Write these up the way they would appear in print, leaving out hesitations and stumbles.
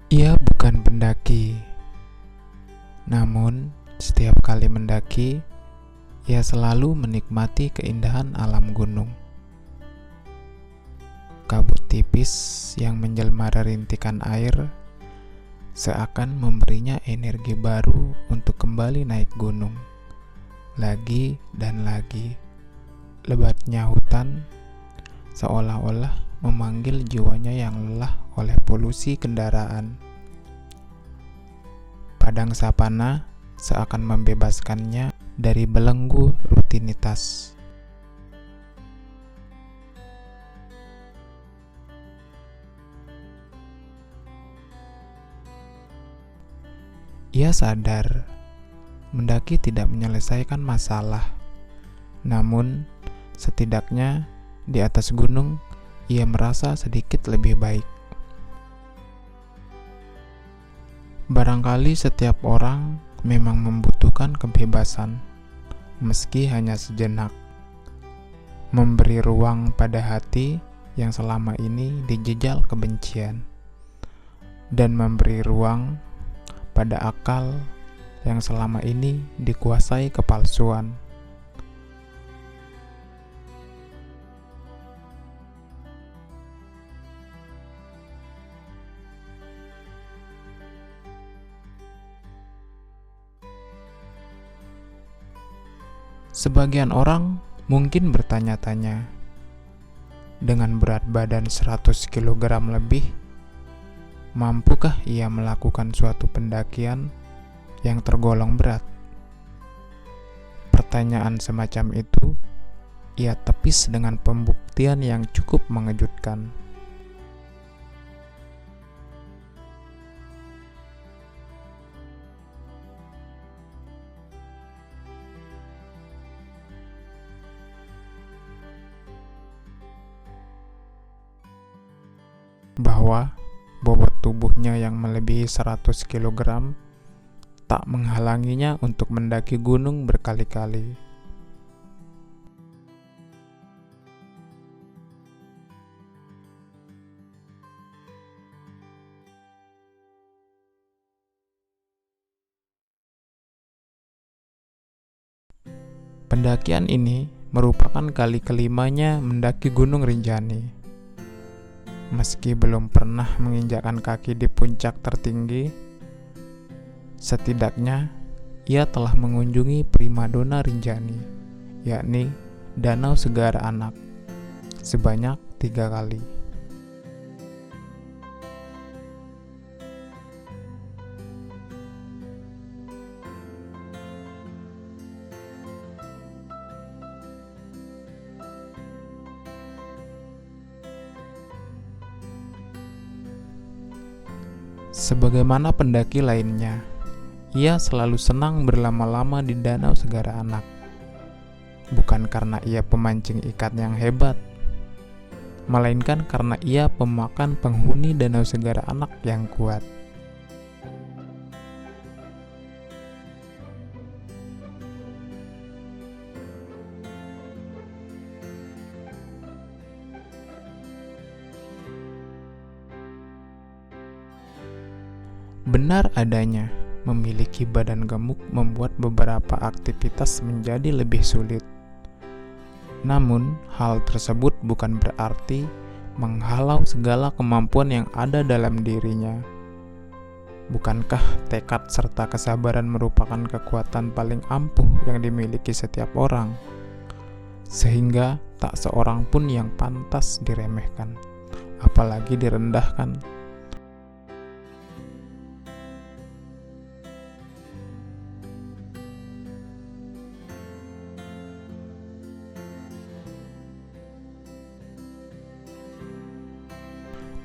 Ia bukan pendaki, namun setiap kali mendaki, ia selalu menikmati keindahan alam gunung. Kabut tipis yang menjelma rintikan air seakan memberinya energi baru untuk kembali naik gunung. Lagi dan lagi, lebatnya hutan seolah-olah memanggil jiwanya yang lelah oleh polusi kendaraan. Padang sapana seakan membebaskannya dari belenggu rutinitas. Ia sadar mendaki tidak menyelesaikan masalah, namun setidaknya di atas gunung ia merasa sedikit lebih baik. Barangkali setiap orang memang membutuhkan kebebasan, meski hanya sejenak. Memberi ruang pada hati yang selama ini dijejal kebencian, dan memberi ruang pada akal yang selama ini dikuasai kepalsuan. Sebagian orang mungkin bertanya-tanya, dengan berat badan 100 kg lebih, mampukah ia melakukan suatu pendakian yang tergolong berat? Pertanyaan semacam itu ia tepis dengan pembuktian yang cukup mengejutkan. Bahwa bobot tubuhnya yang melebihi 100 kg tak menghalanginya untuk mendaki gunung berkali-kali. Pendakian ini merupakan kali kelimanya mendaki Gunung Rinjani. Meski belum pernah menginjakkan kaki di puncak tertinggi, setidaknya ia telah mengunjungi primadona Rinjani, yakni Danau Segara Anak, sebanyak 3 kali. Sebagaimana pendaki lainnya, ia selalu senang berlama-lama di Danau Segara Anak. Bukan karena ia pemancing ikan yang hebat, melainkan karena ia pemakan penghuni Danau Segara Anak yang kuat. Benar adanya, memiliki badan gemuk membuat beberapa aktivitas menjadi lebih sulit. Namun, hal tersebut bukan berarti menghalau segala kemampuan yang ada dalam dirinya. Bukankah tekad serta kesabaran merupakan kekuatan paling ampuh yang dimiliki setiap orang? Sehingga tak seorang pun yang pantas diremehkan, apalagi direndahkan.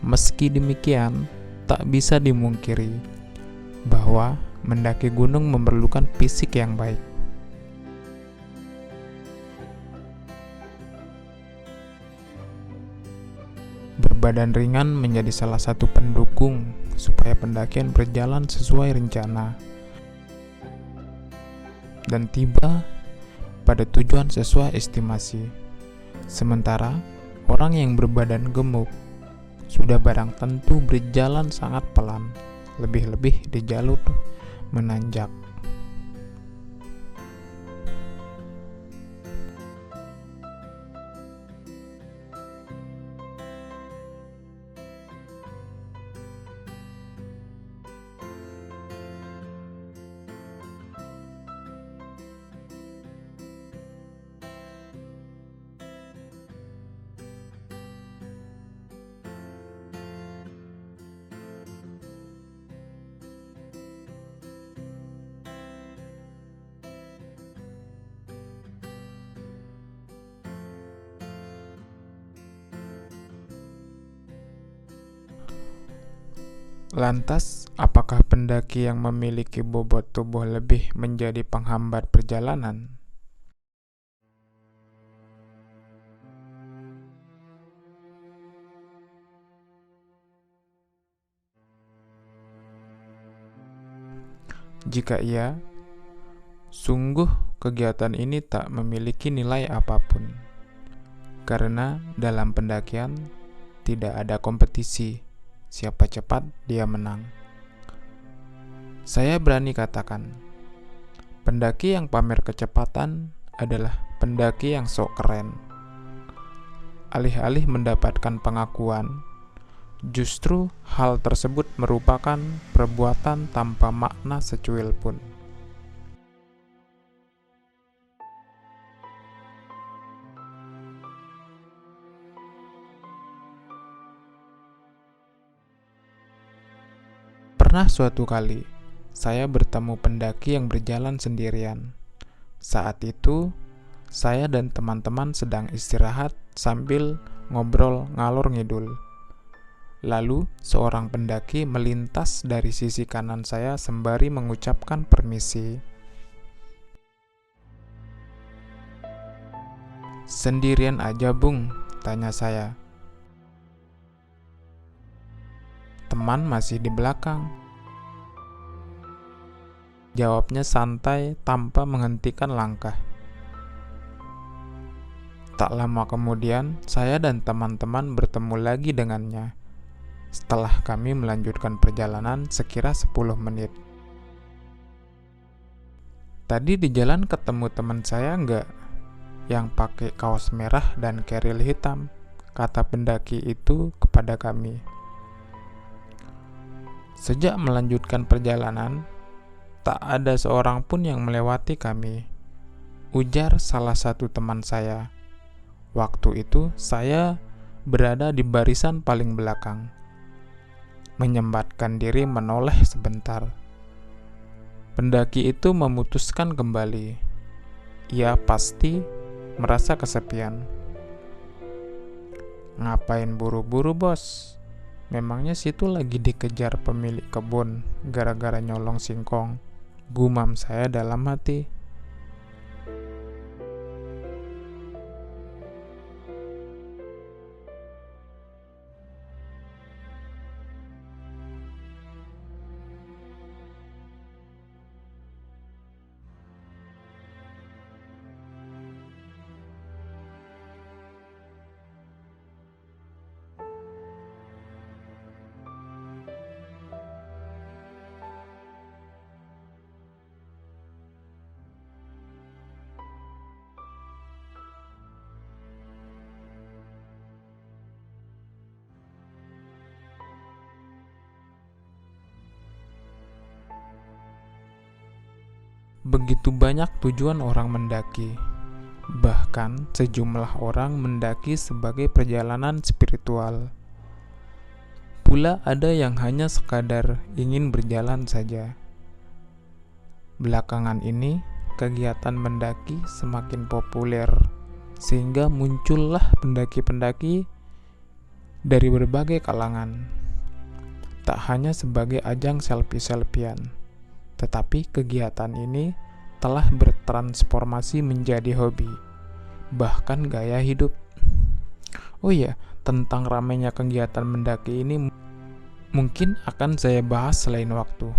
Meski demikian, tak bisa dimungkiri bahwa mendaki gunung memerlukan fisik yang baik. Berbadan ringan menjadi salah satu pendukung supaya pendakian berjalan sesuai rencana dan tiba pada tujuan sesuai estimasi. Sementara orang yang berbadan gemuk sudah barang tentu berjalan sangat pelan lebih-lebih di jalur menanjak. Lantas, apakah pendaki yang memiliki bobot tubuh lebih menjadi penghambat perjalanan? Jika iya, sungguh kegiatan ini tak memiliki nilai apapun, karena dalam pendakian tidak ada kompetisi. Siapa cepat, dia menang. Saya berani katakan, pendaki yang pamer kecepatan adalah pendaki yang sok keren. Alih-alih mendapatkan pengakuan, justru hal tersebut merupakan perbuatan tanpa makna secuil pun. Pernah suatu kali, saya bertemu pendaki yang berjalan sendirian. Saat itu, saya dan teman-teman sedang istirahat sambil ngobrol ngalor ngidul. Lalu, seorang pendaki melintas dari sisi kanan saya sembari mengucapkan permisi. "Sendirian aja, Bung?" tanya saya. "Teman masih di belakang," jawabnya santai tanpa menghentikan langkah. Tak lama kemudian, saya dan teman-teman bertemu lagi dengannya. Setelah kami melanjutkan perjalanan sekira 10 menit. "Tadi di jalan ketemu teman saya nggak? Yang pakai kaos merah dan keril hitam," kata pendaki itu kepada kami. Sejak melanjutkan perjalanan, tak ada seorang pun yang melewati kami, ujar salah satu teman saya. Waktu itu saya berada di barisan paling belakang, menyempatkan diri menoleh sebentar. Pendaki itu memutuskan kembali. Ia pasti merasa kesepian. "Ngapain buru-buru, bos? Memangnya situ lagi dikejar pemilik kebun gara-gara nyolong singkong," gumam saya dalam hati. Begitu banyak tujuan orang mendaki. Bahkan sejumlah orang mendaki sebagai perjalanan spiritual. Pula ada yang hanya sekadar ingin berjalan saja. Belakangan ini, kegiatan mendaki semakin populer, sehingga muncullah pendaki-pendaki dari berbagai kalangan. Tak hanya sebagai ajang selfie-selfian, tetapi kegiatan ini telah bertransformasi menjadi hobi, bahkan gaya hidup. Oh iya, tentang ramainya kegiatan mendaki ini mungkin akan saya bahas selain waktu.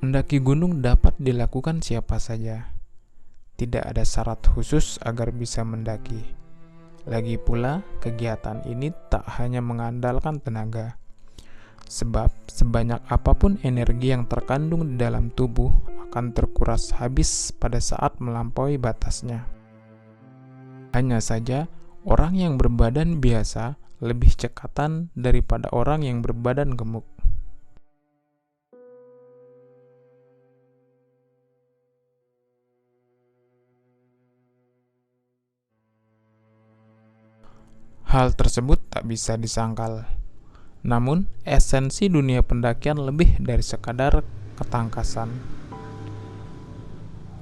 Mendaki gunung dapat dilakukan siapa saja. Tidak ada syarat khusus agar bisa mendaki. Lagi pula, kegiatan ini tak hanya mengandalkan tenaga. Sebab sebanyak apapun energi yang terkandung di dalam tubuh akan terkuras habis pada saat melampaui batasnya. Hanya saja, orang yang berbadan biasa lebih cekatan daripada orang yang berbadan gemuk. Hal tersebut tak bisa disangkal. Namun, esensi dunia pendakian lebih dari sekadar ketangkasan.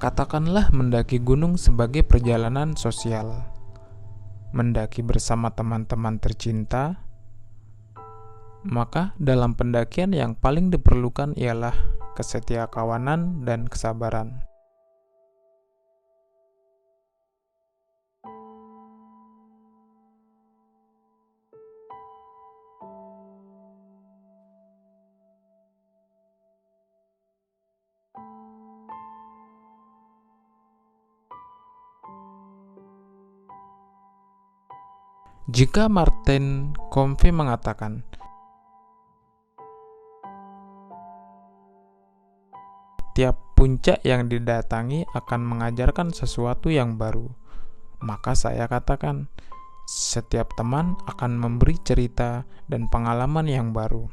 Katakanlah mendaki gunung sebagai perjalanan sosial. Mendaki bersama teman-teman tercinta, maka dalam pendakian yang paling diperlukan ialah kesetiakawanan dan kesabaran. Jika Martin Comfy mengatakan, "Tiap puncak yang didatangi akan mengajarkan sesuatu yang baru," maka saya katakan, setiap teman akan memberi cerita dan pengalaman yang baru.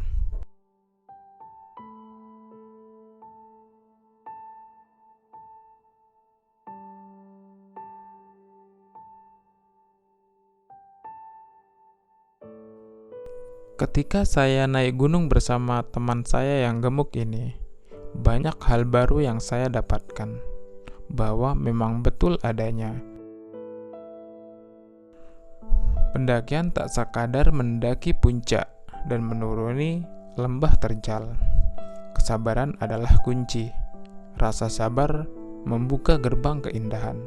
Ketika saya naik gunung bersama teman saya yang gemuk ini, banyak hal baru yang saya dapatkan, bahwa memang betul adanya. Pendakian tak sekadar mendaki puncak dan menuruni lembah terjal. Kesabaran adalah kunci. Rasa sabar membuka gerbang keindahan.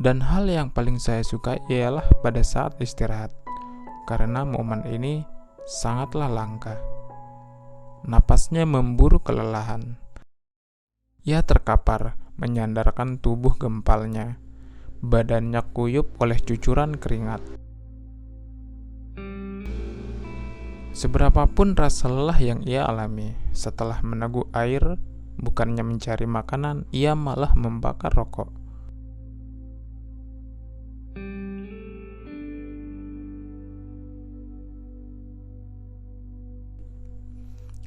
Dan hal yang paling saya suka ialah pada saat istirahat, karena momen ini sangatlah langka. Napasnya memburu kelelahan. Ia terkapar, menyandarkan tubuh gempalnya. Badannya kuyup oleh cucuran keringat. Seberapapun rasa lelah yang ia alami, setelah meneguk air, bukannya mencari makanan, ia malah membakar rokok.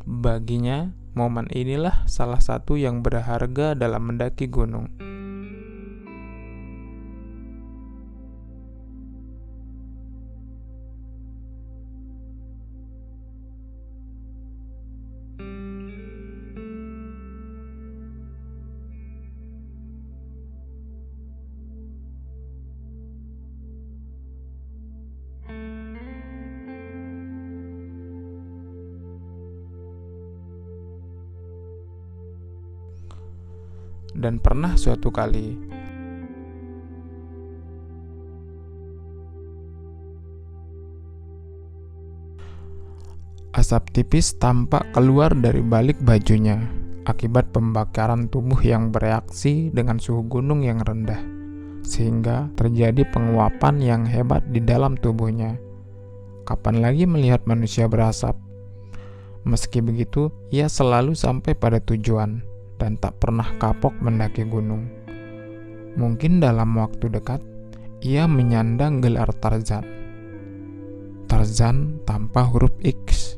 Baginya, momen inilah salah satu yang berharga dalam mendaki gunung. Dan pernah suatu kali, asap tipis tampak keluar dari balik bajunya. akibat pembakaran tubuh yang bereaksi dengan suhu gunung yang rendah, sehingga terjadi penguapan yang hebat di dalam tubuhnya. Kapan lagi melihat manusia berasap? Meski begitu, ia selalu sampai pada tujuan dan tak pernah kapok mendaki gunung. Mungkin dalam waktu dekat, ia menyandang gelar Tarzan. Tarzan tanpa huruf X.